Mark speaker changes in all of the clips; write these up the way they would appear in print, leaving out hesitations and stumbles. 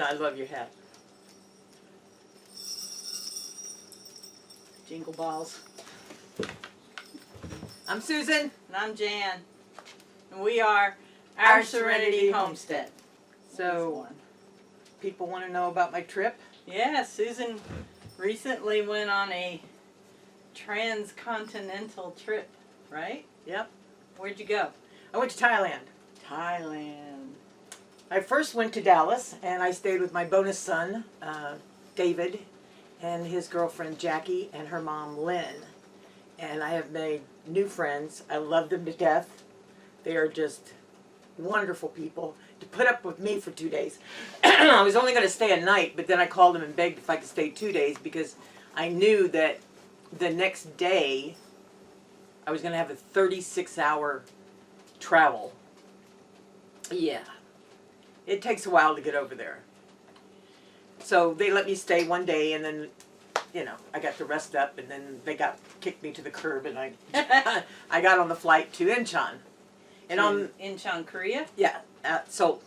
Speaker 1: I love your hat.
Speaker 2: Jingle balls.
Speaker 1: I'm Susan.
Speaker 2: And I'm Jan. And we are Our Serenity Homestead.
Speaker 1: So, people want to know about my trip?
Speaker 2: Yeah, Susan recently went on a transcontinental trip, right?
Speaker 1: Yep.
Speaker 2: Where'd you go?
Speaker 1: I went to Thailand.
Speaker 2: Thailand.
Speaker 1: I first went to Dallas, and I stayed with my bonus son, David, and his girlfriend, Jackie, and her mom, Lynn. And I have made new friends. I love them to death. They are just wonderful people. To put up with me for 2 days. I was only going to stay a night, but then I called them and begged if I could stay 2 days because I knew that the next day I was going to have a 36-hour travel. Yeah. It takes a while to get over there. So they let me stay 1 day, and then, you know, I got to rest up, and then they kicked me to the curb, and I got on the flight to Incheon. And on
Speaker 2: Incheon, Korea?
Speaker 1: Yeah. Seoul.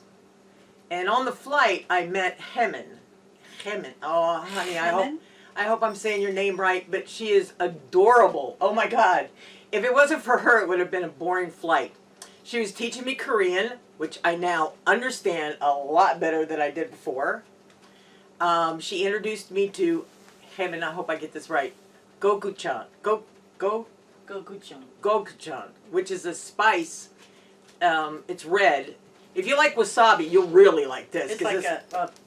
Speaker 1: And on the flight, I met Hemin. Oh, honey, I hope I'm saying your name right, but she is adorable. Oh, my God. If it wasn't for her, it would have been a boring flight. She was teaching me Korean, which I now understand a lot better than I did before. She introduced me to Hemin, I hope I get this right, gochujang. Gochujang, which is a spice. It's red. If you like wasabi, you'll really like this.
Speaker 2: It's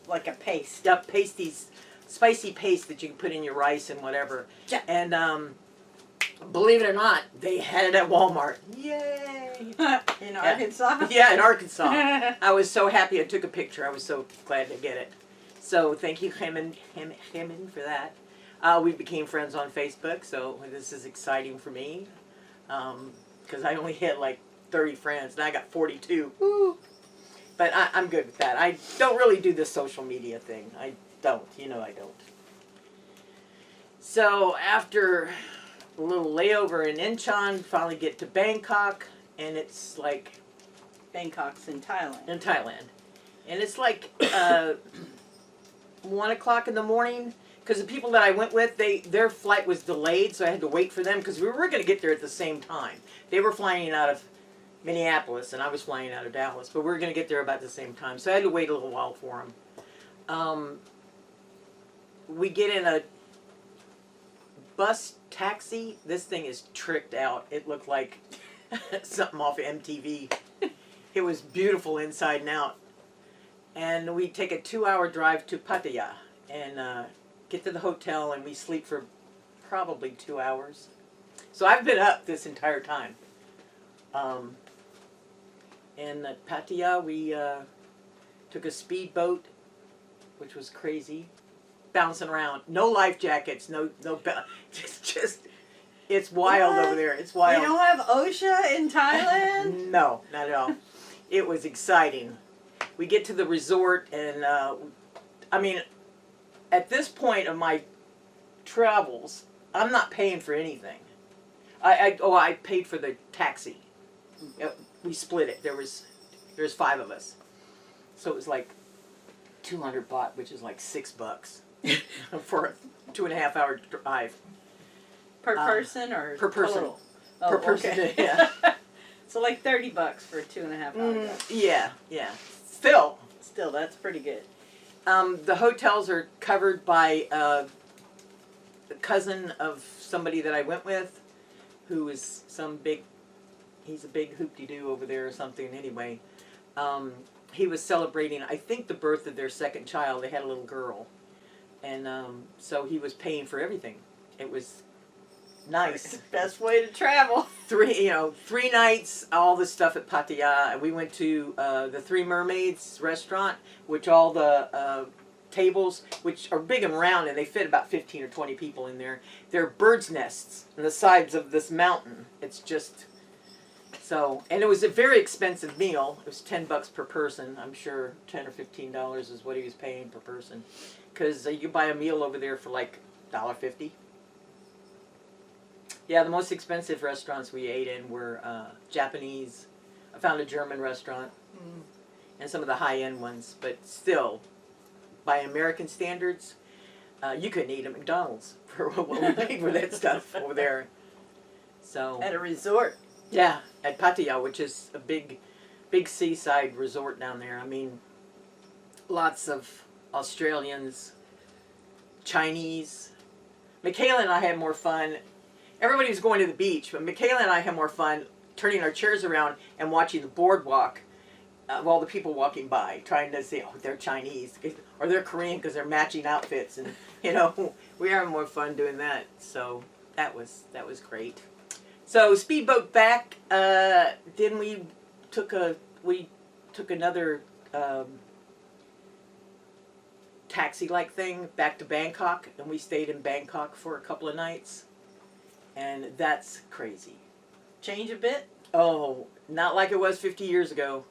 Speaker 2: like a paste.
Speaker 1: A pasty, spicy paste that you can put in your rice and whatever.
Speaker 2: Yeah.
Speaker 1: And believe it or not, they had it at Walmart. Yay!
Speaker 2: In Arkansas?
Speaker 1: Yeah, in Arkansas. I was so happy. I took a picture. I was so glad to get it. So thank you, Hemin, for that. We became friends on Facebook, so this is exciting for me. Because I only had like 30 friends, and I got 42. Woo. But I'm good with that. I don't really do this social media thing. I don't. You know I don't. So after a little layover in Incheon, finally get to Bangkok, and it's like...
Speaker 2: Bangkok's in Thailand.
Speaker 1: In Thailand. And it's like 1 o'clock in the morning, because the people that I went with, their flight was delayed, so I had to wait for them, because we were going to get there at the same time. They were flying out of Minneapolis, and I was flying out of Dallas, but we were going to get there about the same time, so I had to wait a little while for them. We get in a bus taxi. This thing is tricked out. It looked like something off of MTV. It was beautiful inside and out. And we take a 2-hour drive to Pattaya and get to the hotel, and we sleep for probably 2 hours. So I've been up this entire time. And at Pattaya, we took a speedboat, which was crazy, bouncing around. No life jackets, it's wild over there. It's wild.
Speaker 2: You don't have OSHA in Thailand?
Speaker 1: No, not at all. It was exciting. We get to the resort, and I mean, at this point of my travels, I'm not paying for anything. I paid for the taxi. We split it. There's 5 of us, so it was like 200 baht, which is like $6 for a 2.5-hour drive.
Speaker 2: Per person or
Speaker 1: per person?
Speaker 2: Total?
Speaker 1: Per person, okay. Yeah.
Speaker 2: So like $30 for a 2.5 hour drive.
Speaker 1: Yeah. Still,
Speaker 2: that's pretty good.
Speaker 1: The hotels are covered by the cousin of somebody that I went with, who is he's a big hoop-de-doo over there or something anyway. He was celebrating, I think, the birth of their second child. They had a little girl. And so he was paying for everything. It was nice.
Speaker 2: Best way to travel.
Speaker 1: 3 nights, all the stuff at Pattaya. We went to the Three Mermaids restaurant, which all the tables, which are big and round, and they fit about 15 or 20 people in there. They're birds' nests on the sides of this mountain. It's just... So, and it was a very expensive meal. It was $10 per person. I'm sure $10 or $15 is what he was paying per person. Because you buy a meal over there for like $1.50. Yeah, the most expensive restaurants we ate in were Japanese. I found a German restaurant. And some of the high-end ones. But still, by American standards. You couldn't eat at McDonald's for what we paid for that stuff over there. So
Speaker 2: At a resort.
Speaker 1: yeah, at Pattaya, which is a big seaside resort down there. I mean, lots of Australians, Chinese. Michaela and I had more fun. Everybody was going to the beach, but Michaela and I had more fun turning our chairs around and watching the boardwalk of all the people walking by, trying to say, oh, they're Chinese, or they're Korean because they're matching outfits, and we had more fun doing that. So that was great. So speedboat back. Then we took another taxi-like thing back to Bangkok, and we stayed in Bangkok for a couple of nights, and that's crazy.
Speaker 2: Change a bit?
Speaker 1: Oh, not like it was 50 years ago.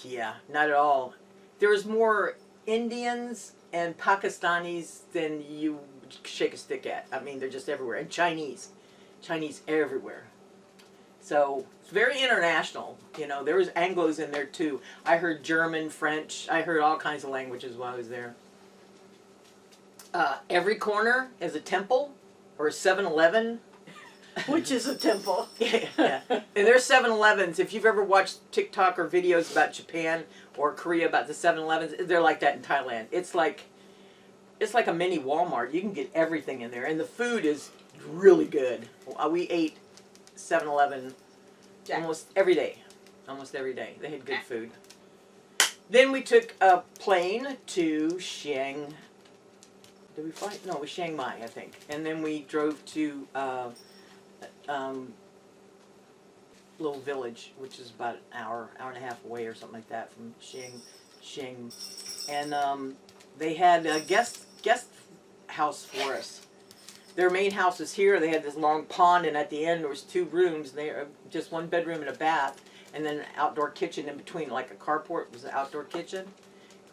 Speaker 1: Yeah, not at all. There was more Indians and Pakistanis than you shake a stick at. I mean, they're just everywhere. And Chinese everywhere. So it's very international. There was Anglos in there too. I heard German, French. I heard all kinds of languages while I was there. Every corner is a temple or a 7-Eleven.
Speaker 2: Which is a temple.
Speaker 1: Yeah. And there's 7-Elevens. If you've ever watched TikTok or videos about Japan or Korea about the 7-Elevens, they're like that in Thailand. It's like a mini Walmart. You can get everything in there, and the food is really good. We ate 7-Eleven almost every day. Almost every day. They had good food. Then we took a plane to Chiang. Did we fly? No, it was Chiang Mai, I think. And then we drove to little village, which is about an hour and a half away or something like that from Chiang. And they had a guest house for us. Their main house was here. They had this long pond, and at the end there was 2 rooms. They just 1 bedroom and a bath, and then an outdoor kitchen in between, like a carport was an outdoor kitchen.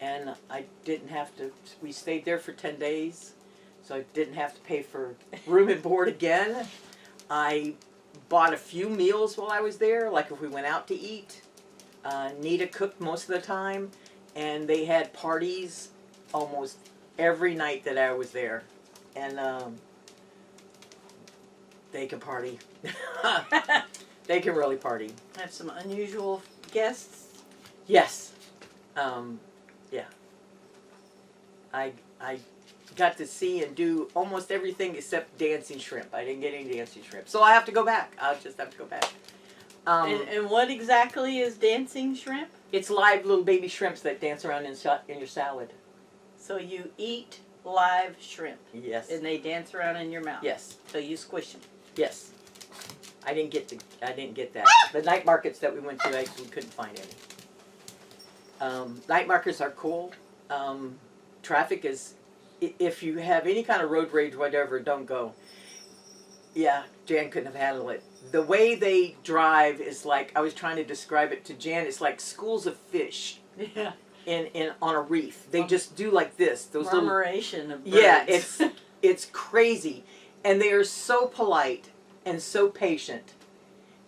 Speaker 1: And I didn't have to. We stayed there for 10 days, so I didn't have to pay for room and board again. I bought a few meals while I was there, like if we went out to eat. Nita cooked most of the time, and they had parties almost every night that I was there. And they can party. They can really party.
Speaker 2: Have some unusual guests?
Speaker 1: Yes. Yeah. I got to see and do almost everything except dancing shrimp. I didn't get any dancing shrimp. So I have to go back. I'll just have to go back.
Speaker 2: And what exactly is dancing shrimp?
Speaker 1: It's live little baby shrimps that dance around in your salad.
Speaker 2: So you eat live shrimp.
Speaker 1: Yes.
Speaker 2: And they dance around in your mouth.
Speaker 1: Yes.
Speaker 2: So you squish them.
Speaker 1: Yes. I didn't get that. The night markets that we went to, we couldn't find any. Night markets are cool. Traffic is, if you have any kind of road rage, whatever, don't go. Yeah, Jan couldn't have handled it. The way they drive is like, I was trying to describe it to Jan, it's like schools of fish.
Speaker 2: Yeah.
Speaker 1: On a reef. They just do like this. Those
Speaker 2: Murmuration of birds.
Speaker 1: Yeah, it's crazy. And they are so polite and so patient.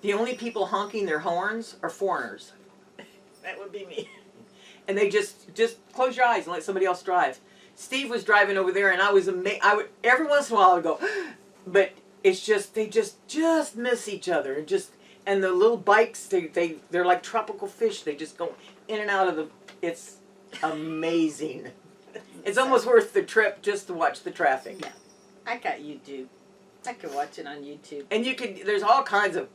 Speaker 1: The only people honking their horns are foreigners.
Speaker 2: That would be me.
Speaker 1: And they just close your eyes and let somebody else drive. Steve was driving over there, and I was amazed. Every once in a while I would go, but it's just they just miss each other, and the little bikes they're like tropical fish. They just go in and out of the. It's amazing. It's almost worth the trip just to watch the traffic.
Speaker 2: Yeah, I got YouTube. I could watch it on YouTube.
Speaker 1: And there's all kinds of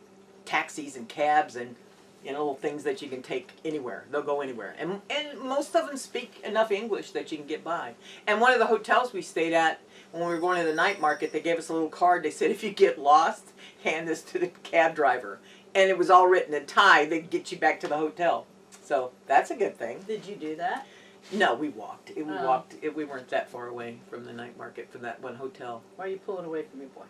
Speaker 1: taxis and cabs and little things that you can take anywhere. They'll go anywhere. And most of them speak enough English that you can get by. And one of the hotels we stayed at, when we were going to the night market, they gave us a little card. They said, if you get lost, hand this to the cab driver. And it was all written in Thai. They'd get you back to the hotel. So that's a good thing.
Speaker 2: Did you do that?
Speaker 1: No, we walked. We weren't that far away from the night market, from that one hotel.
Speaker 2: Why are you pulling away from me, boy?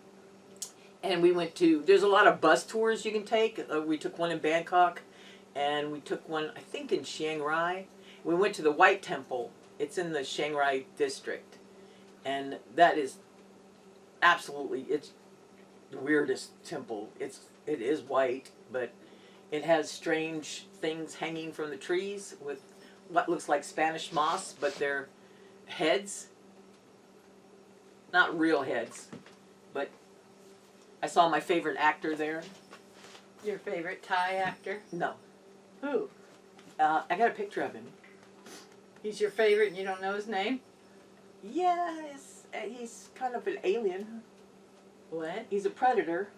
Speaker 1: And we went there's a lot of bus tours you can take. We took one in Bangkok, and we took one, I think, in Chiang Rai. We went to the White Temple. It's in the Chiang Rai district. And that is absolutely, it's the weirdest temple. It is white, but it has strange things hanging from the trees with what looks like Spanish moss, but they're heads. Not real heads, but I saw my favorite actor there.
Speaker 2: Your favorite Thai actor?
Speaker 1: No.
Speaker 2: Who?
Speaker 1: I got a picture of him.
Speaker 2: He's your favorite and you don't know his name?
Speaker 1: Yeah, he's kind of an alien.
Speaker 2: What?
Speaker 1: He's a predator.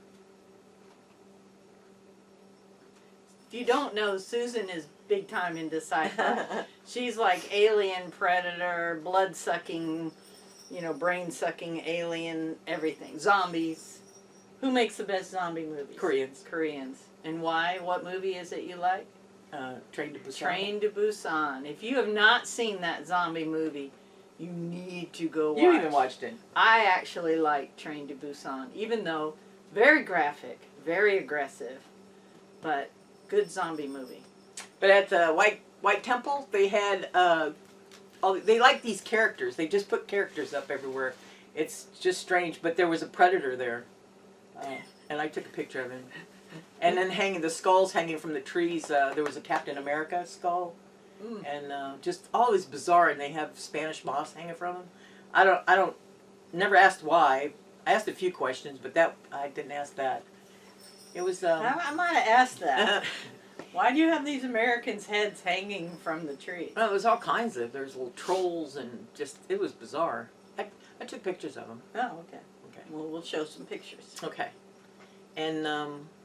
Speaker 2: If you don't know, Susan is big time into sci-fi. She's like alien, predator, blood-sucking, brain-sucking alien, everything. Zombies. Who makes the best zombie movies?
Speaker 1: Koreans.
Speaker 2: Koreans. And why? What movie is it you like?
Speaker 1: Train to Busan.
Speaker 2: Train to Busan. If you have not seen that zombie movie, you need to go watch.
Speaker 1: You even watched it.
Speaker 2: I actually like Train to Busan, even though very graphic, very aggressive, but good zombie movie.
Speaker 1: But at the White Temple, they had they like these characters. They just put characters up everywhere. It's just strange. But there was a predator there, and I took a picture of him. And then the skulls hanging from the trees. There was a Captain America skull, and just all this bizarre. And they have Spanish moss hanging from them. I don't. Never asked why. I asked a few questions, but I didn't ask that. It was.
Speaker 2: I might have asked that. Why do you have these Americans' heads hanging from the trees?
Speaker 1: Well, there's all kinds of. There's little trolls and it was bizarre. I took pictures of them.
Speaker 2: Oh, okay.
Speaker 1: Okay.
Speaker 2: Well, we'll show some pictures.
Speaker 1: Okay. And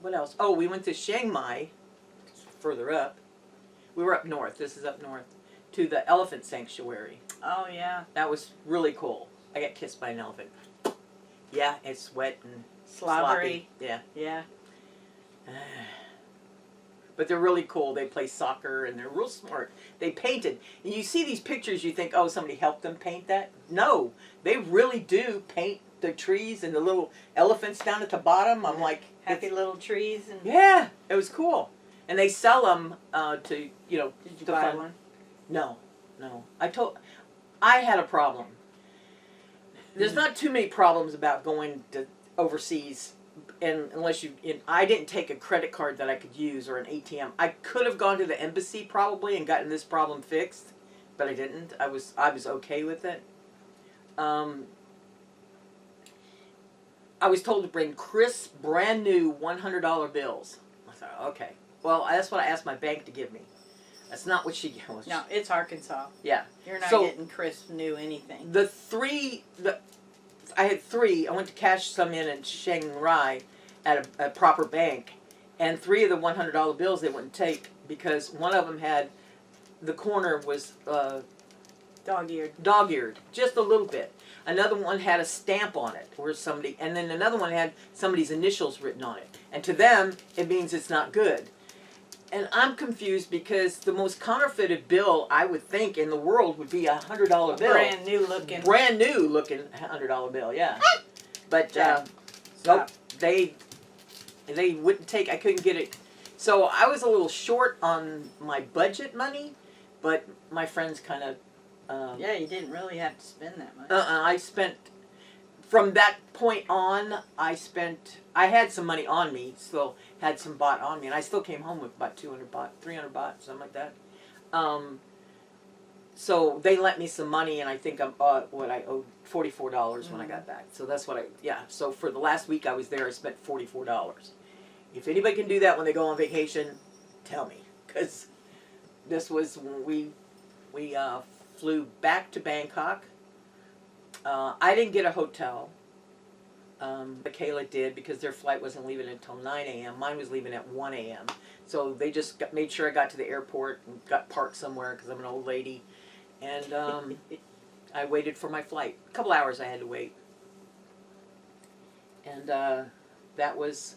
Speaker 1: what else? Oh, we went to Chiang Mai, further up. We were up north. This is up north. To the elephant sanctuary.
Speaker 2: Oh, yeah.
Speaker 1: That was really cool. I got kissed by an elephant. Yeah, it's wet and
Speaker 2: Slobbery.
Speaker 1: sloppy. Yeah.
Speaker 2: Yeah.
Speaker 1: But they're really cool. They play soccer and they're real smart. They painted. And you see these pictures, you think, oh, somebody helped them paint that? No. They really do paint the trees and the little elephants down at the bottom. I'm like,
Speaker 2: Happy little trees. And
Speaker 1: yeah, it was cool. And they sell them to,
Speaker 2: Did you
Speaker 1: to
Speaker 2: buy
Speaker 1: fund-
Speaker 2: one?
Speaker 1: No. I had a problem. There's not too many problems about going to overseas, and I didn't take a credit card that I could use or an ATM. I could have gone to the embassy probably and gotten this problem fixed, but I didn't. I was okay with it. I was told to bring crisp, brand new $100 bills. I thought, okay. Well, that's what I asked my bank to give me. That's not what she gave me.
Speaker 2: No, it's Arkansas.
Speaker 1: Yeah.
Speaker 2: You're not
Speaker 1: So-
Speaker 2: getting crisp new anything.
Speaker 1: I had three. I went to cash some in Chiang Rai at a proper bank, and 3 of the $100 bills they wouldn't take because one of them had, the corner was
Speaker 2: Dog-eared.
Speaker 1: just a little bit. Another one had a stamp on it, and then another one had somebody's initials written on it. And to them, it means it's not good. And I'm confused because the most counterfeited bill I would think in the world would be a $100 bill.
Speaker 2: Brand new looking.
Speaker 1: Brand new looking $100 bill, yeah. But nope,
Speaker 2: Stop.
Speaker 1: they wouldn't take. I couldn't get it. So I was a little short on my budget money, but my friends kind of.
Speaker 2: Yeah, you didn't really have to spend that much.
Speaker 1: I spent. From that point on, I had some money on me, still had some baht on me, and I still came home with about 200 baht, 300 baht, something like that. So they lent me some money, and I think I owed $44 when I got back. So that's what so for the last week I was there, I spent $44. If anybody can do that when they go on vacation, tell me. Because this was when we flew back to Bangkok. I didn't get a hotel. Michaela did because their flight wasn't leaving until 9 a.m. Mine was leaving at 1 a.m. So they just made sure I got to the airport and got parked somewhere because I'm an old lady. And I waited for my flight. A couple hours I had to wait. And that was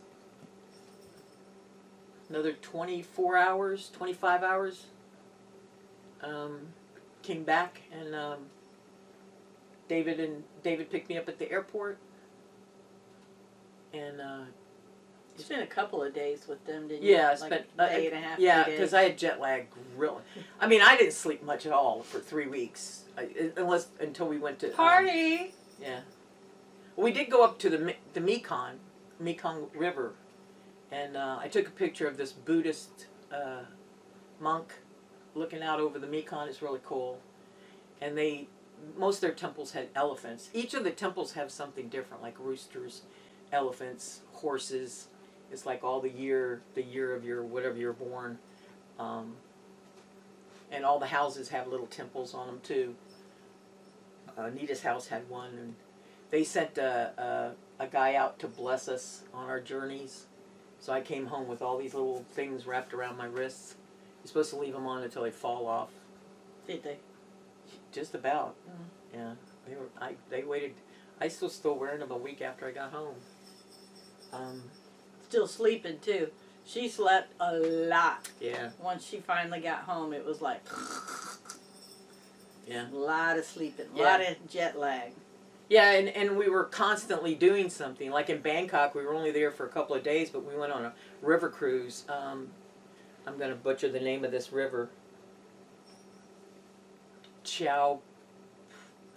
Speaker 1: another 24 hours, 25 hours. Came back and David picked me up at the airport. And
Speaker 2: You spent a couple of days with them, didn't you?
Speaker 1: yeah, I
Speaker 2: Like
Speaker 1: spent
Speaker 2: a day and a half.
Speaker 1: yeah,
Speaker 2: 3 days.
Speaker 1: because I had jet lag. Really, I mean, I didn't sleep much at all for 3 weeks, until we went to
Speaker 2: Party.
Speaker 1: yeah, well, we did go up to the Mekong River, and I took a picture of this Buddhist monk looking out over the Mekong is really cool. And most of their temples had elephants. Each of the temples have something different, like roosters, elephants, horses. It's like all the year of your whatever you're born. And all the houses have little temples on them too. Nita's house had one, and they sent a guy out to bless us on our journeys. So I came home with all these little things wrapped around my wrists. You're supposed to leave them on until they fall off.
Speaker 2: Did they?
Speaker 1: Just about. Yeah. They waited. I still wearing them a week after I got home.
Speaker 2: Still sleeping too. She slept a lot.
Speaker 1: Yeah.
Speaker 2: Once she finally got home, it was like
Speaker 1: Yeah.
Speaker 2: a lot of sleeping, a
Speaker 1: Yeah.
Speaker 2: lot of jet lag.
Speaker 1: Yeah, and we were constantly doing something. Like in Bangkok, we were only there for a couple of days, but we went on a river cruise. I'm going to butcher the name of this river. Chao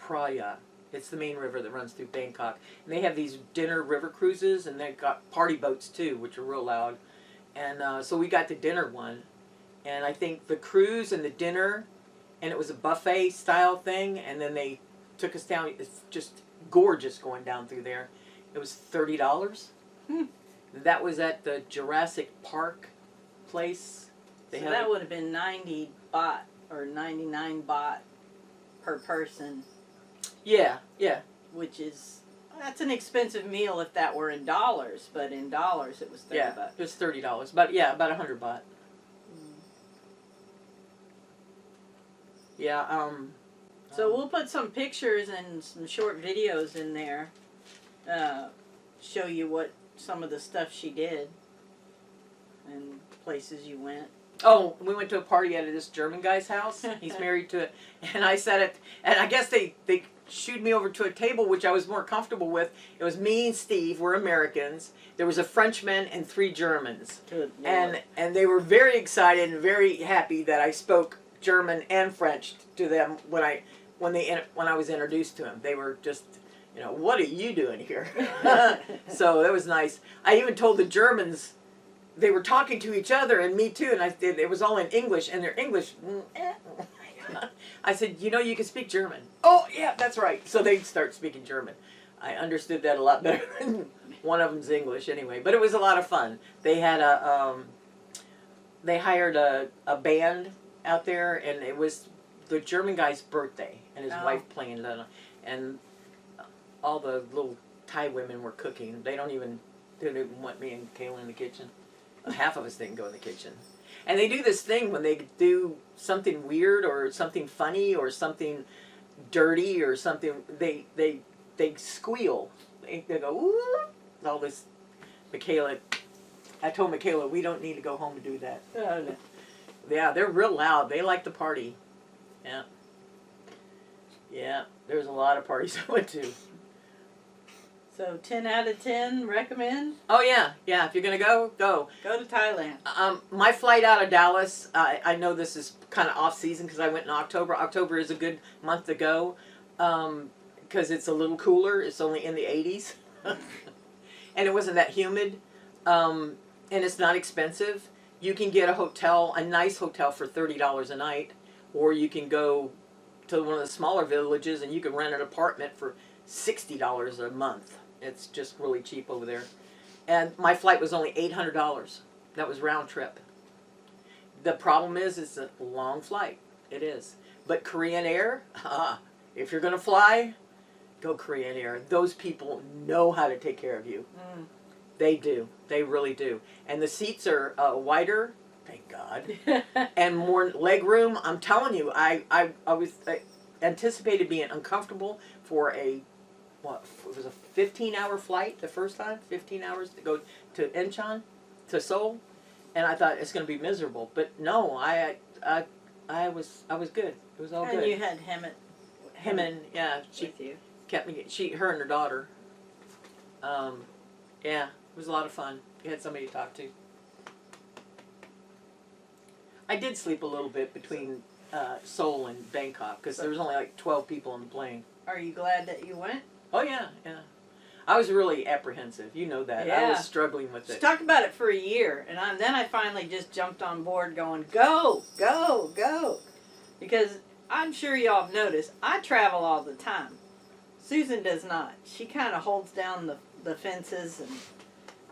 Speaker 1: Phraya. It's the main river that runs through Bangkok. And they have these dinner river cruises, and they've got party boats too, which are real loud. And so we got the dinner one. And I think the cruise and the dinner, and it was a buffet style thing, and then they took us down. It's just gorgeous going down through there. It was $30. That was at the Jurassic Park place.
Speaker 2: So that would have been 90 baht or 99 baht per person.
Speaker 1: Yeah, yeah.
Speaker 2: Which is, that's an expensive meal if that were in dollars, but in dollars it was 30
Speaker 1: Yeah,
Speaker 2: bucks.
Speaker 1: it was $30. But yeah, about 100 baht. Yeah,
Speaker 2: So we'll put some pictures and some short videos in there. Show you what some of the stuff she did and places you went.
Speaker 1: Oh, we went to a party at this German guy's house. He's married to it. And I sat at, and I guess they shooed me over to a table, which I was more comfortable with. It was me and Steve, we're Americans. There was a Frenchman and 3 Germans.
Speaker 2: Good Lord.
Speaker 1: And they were very excited and very happy that I spoke German and French to them when I was introduced to them. They were just, what are you doing here? So that was nice. I even told the Germans, they were talking to each other and me too, and it was all in English, and their English, I said, you can speak German. Oh, yeah, that's right. So they start speaking German. I understood that a lot better than one of them's English anyway, but it was a lot of fun. They had they hired a band out there, and it was the German guy's birthday, and his wife playing that, and all the little Thai women were cooking. They didn't even want me and Kayla in the kitchen. Half of us didn't go in the kitchen. And they do this thing when they do something weird or something funny or something dirty or something, they squeal. They go, ooh, all this. I told Michaela, we don't need to go home and do that.
Speaker 2: Oh, no.
Speaker 1: Yeah, they're real loud. They like to party. Yeah. Yeah, there's a lot of parties I went to.
Speaker 2: So 10 out of 10 recommend?
Speaker 1: Oh, yeah. Yeah, if you're going to go, go.
Speaker 2: Go to Thailand.
Speaker 1: My flight out of Dallas, I know this is kind of off-season because I went in October. October is a good month to go because it's a little cooler. It's only in the 80s. And it wasn't that humid. And it's not expensive. You can get a nice hotel for $30 a night, or you can go to one of the smaller villages and you can rent an apartment for $60 a month. It's just really cheap over there. And my flight was only $800. That was round trip. The problem is it's a long flight. It is. But Korean Air, if you're going to fly, go Korean Air. Those people know how to take care of you.
Speaker 2: Mm.
Speaker 1: They do. They really do. And the seats are wider, thank God, and more leg room. I'm telling you, I anticipated being uncomfortable for it was a 15-hour flight the first time, 15 hours to go to Incheon, to Seoul, and I thought it's going to be miserable. But no, I was good. It was all good.
Speaker 2: And you had
Speaker 1: Hemin, yeah, she
Speaker 2: with you.
Speaker 1: kept me. Her and her daughter. Yeah, it was a lot of fun. You had somebody to talk to. I did sleep a little bit between Seoul and Bangkok because there was only like 12 people on the plane.
Speaker 2: Are you glad that you went?
Speaker 1: Oh yeah, yeah. I was really apprehensive. You know that. I
Speaker 2: Yeah.
Speaker 1: was struggling with
Speaker 2: She
Speaker 1: it.
Speaker 2: talked about it for a year, and then I finally just jumped on board going, go, go, go. Because I'm sure y'all have noticed, I travel all the time. Susan does not. She kind of holds down the fences, and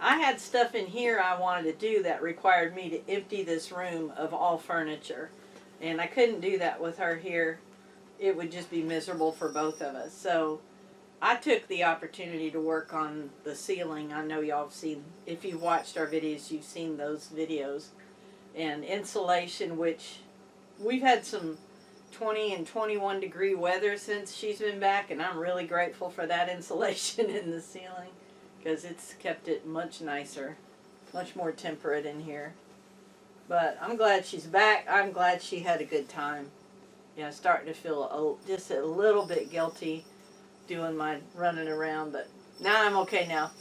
Speaker 2: I had stuff in here I wanted to do that required me to empty this room of all furniture. And I couldn't do that with her here. It would just be miserable for both of us. So I took the opportunity to work on the ceiling. I know y'all have seen, if you've watched our videos, you've seen those videos. And insulation, which we've had some 20 and 21 degree weather since she's been back, and I'm really grateful for that insulation in the ceiling because it's kept it much nicer, much more temperate in here. But I'm glad she's back. I'm glad she had a good time. Yeah, starting to feel just a little bit guilty doing my running around, but now I'm okay now.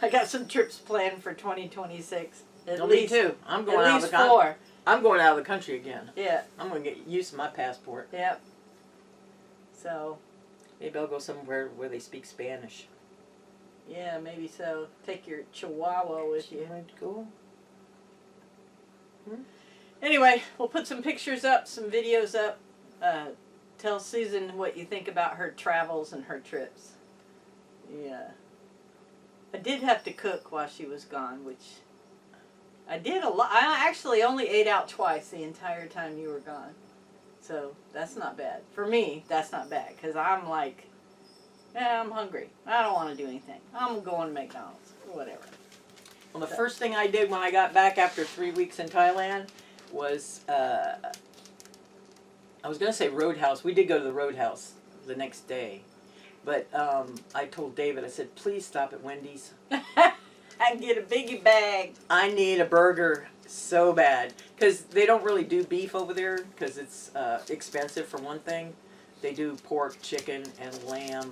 Speaker 2: I got some trips planned for 2026. At least
Speaker 1: me too. I'm going
Speaker 2: at
Speaker 1: out
Speaker 2: least
Speaker 1: of the country.
Speaker 2: 4.
Speaker 1: I'm going out of the country again.
Speaker 2: Yeah.
Speaker 1: I'm going to get used to my passport.
Speaker 2: Yep. So.
Speaker 1: Maybe I'll go somewhere where they speak Spanish.
Speaker 2: Yeah, maybe so. Take your chihuahua with you.
Speaker 1: Cool.
Speaker 2: Anyway, we'll put some pictures up, some videos up. Tell Susan what you think about her travels and her trips. Yeah. I did have to cook while she was gone, which I did a lot. I actually only ate out twice the entire time you were gone. So that's not bad. For me, that's not bad because I'm like, I'm hungry. I don't want to do anything. I'm going to McDonald's or whatever.
Speaker 1: Well, the first thing I did when I got back after 3 weeks in Thailand was, I was going to say Roadhouse. We did go to the Roadhouse the next day. But I told David, I said, please stop at Wendy's.
Speaker 2: I can get a biggie bag.
Speaker 1: I need a burger so bad. Because they don't really do beef over there because it's expensive for one thing. They do pork, chicken, and lamb.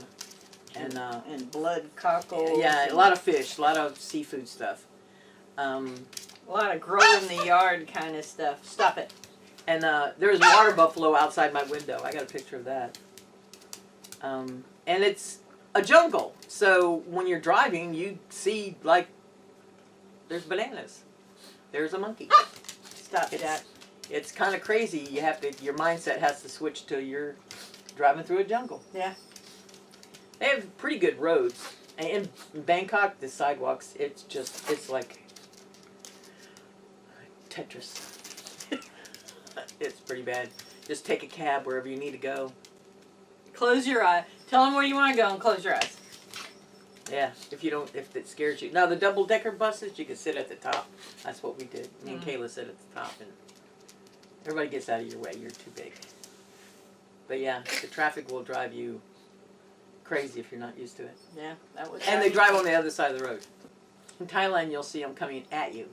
Speaker 2: And blood cockles.
Speaker 1: Yeah, a lot of fish, a lot of seafood stuff.
Speaker 2: A lot of grow in the yard kind of stuff. Stop it.
Speaker 1: And there's water buffalo outside my window. I got a picture of that. And it's a jungle. So when you're driving, you see, like, there's bananas. There's a monkey.
Speaker 2: Stop that.
Speaker 1: It's kind of crazy. You have to, your mindset has to switch to you're driving through a jungle.
Speaker 2: Yeah.
Speaker 1: They have pretty good roads. And in Bangkok, the sidewalks, it's like Tetris. It's pretty bad. Just take a cab wherever you need to go.
Speaker 2: Close your eye. Tell them where you want to go and close your eyes.
Speaker 1: Yeah, if it scares you. Now the double-decker buses, you can sit at the top. That's what we did. Me and Kayla sit at the top, and everybody gets out of your way. You're too big. But yeah, the traffic will drive you crazy if you're not used to it.
Speaker 2: Yeah, that would.
Speaker 1: And they drive on the other side of the road. In Thailand, you'll see them coming at you.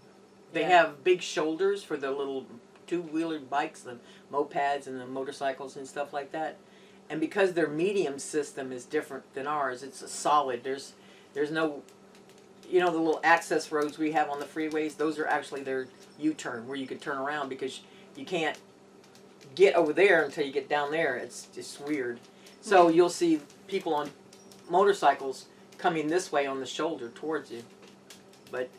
Speaker 1: They
Speaker 2: Yeah.
Speaker 1: have big shoulders for the little two-wheeler bikes, the mopeds and the motorcycles and stuff like that. And because their medium system is different than ours, it's a solid. There's no, the little access roads we have on the freeways, those are actually their U-turn where you can turn around because you can't get over there until you get down there. It's just weird. So you'll see people on motorcycles coming this way on the shoulder towards you. But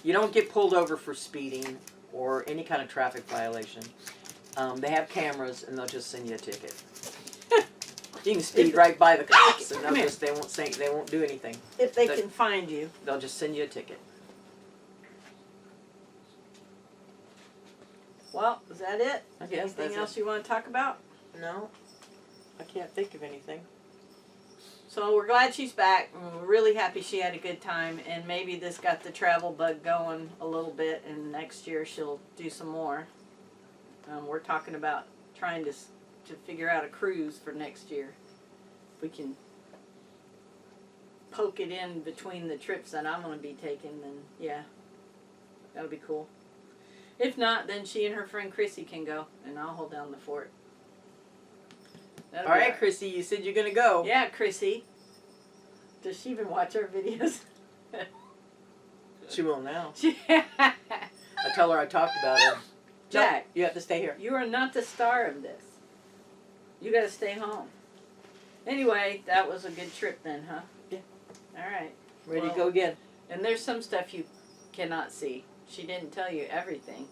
Speaker 1: you don't get pulled over for speeding or any kind of traffic violation. They have cameras and they'll just send you a ticket. You can speed right by the cops and they won't do anything.
Speaker 2: If they can find you.
Speaker 1: They'll just send you a ticket.
Speaker 2: Well, is that it?
Speaker 1: I guess
Speaker 2: Anything
Speaker 1: that's
Speaker 2: else
Speaker 1: it.
Speaker 2: you want to talk about?
Speaker 1: No, I can't think of anything.
Speaker 2: So we're glad she's back. We're really happy she had a good time, and maybe this got the travel bug going a little bit, and next year she'll do some more. We're talking about trying to figure out a cruise for next year. If we can poke it in between the trips that I'm going to be taking, then yeah, that'll be cool. If not, then she and her friend Chrissy can go, and I'll hold down the fort.
Speaker 1: All right, Chrissy, you said you're going to go.
Speaker 2: Yeah, Chrissy. Does she even watch our videos?
Speaker 1: She will now.
Speaker 2: I
Speaker 1: I tell her I talked about her.
Speaker 2: Jack.
Speaker 1: No, you have to stay here.
Speaker 2: You are not the star of this. You got to stay home. Anyway, that was a good trip then, huh?
Speaker 1: Yeah.
Speaker 2: All right.
Speaker 1: Ready
Speaker 2: Well,
Speaker 1: to go again.
Speaker 2: And there's some stuff you cannot see. She didn't tell you everything.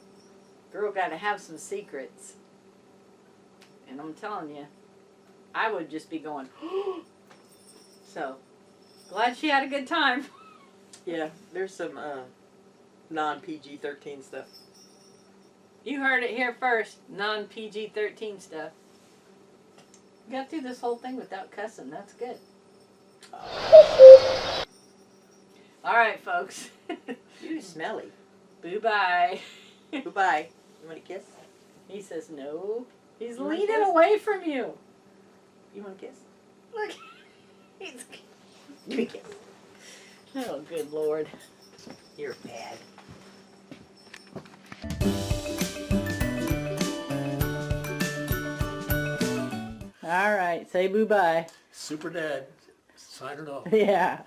Speaker 2: Girl got to have some secrets. And I'm telling you, I would just be going, so, glad she had a good time.
Speaker 1: Yeah, there's some non-PG-13 stuff.
Speaker 2: You heard it here first. Non-PG-13 stuff. You got through this whole thing without cussing. That's good. All right, folks.
Speaker 1: You smelly.
Speaker 2: Boo-bye.
Speaker 1: Goodbye. You want a kiss?
Speaker 2: He says no. He's
Speaker 1: You want a
Speaker 2: leaning
Speaker 1: kiss?
Speaker 2: away from you.
Speaker 1: You want a kiss?
Speaker 2: Look. He's...
Speaker 1: Give me a kiss.
Speaker 2: Oh, good Lord.
Speaker 1: You're bad.
Speaker 2: All right. Say boo-bye.
Speaker 3: Super Dad signing off.
Speaker 2: Yeah.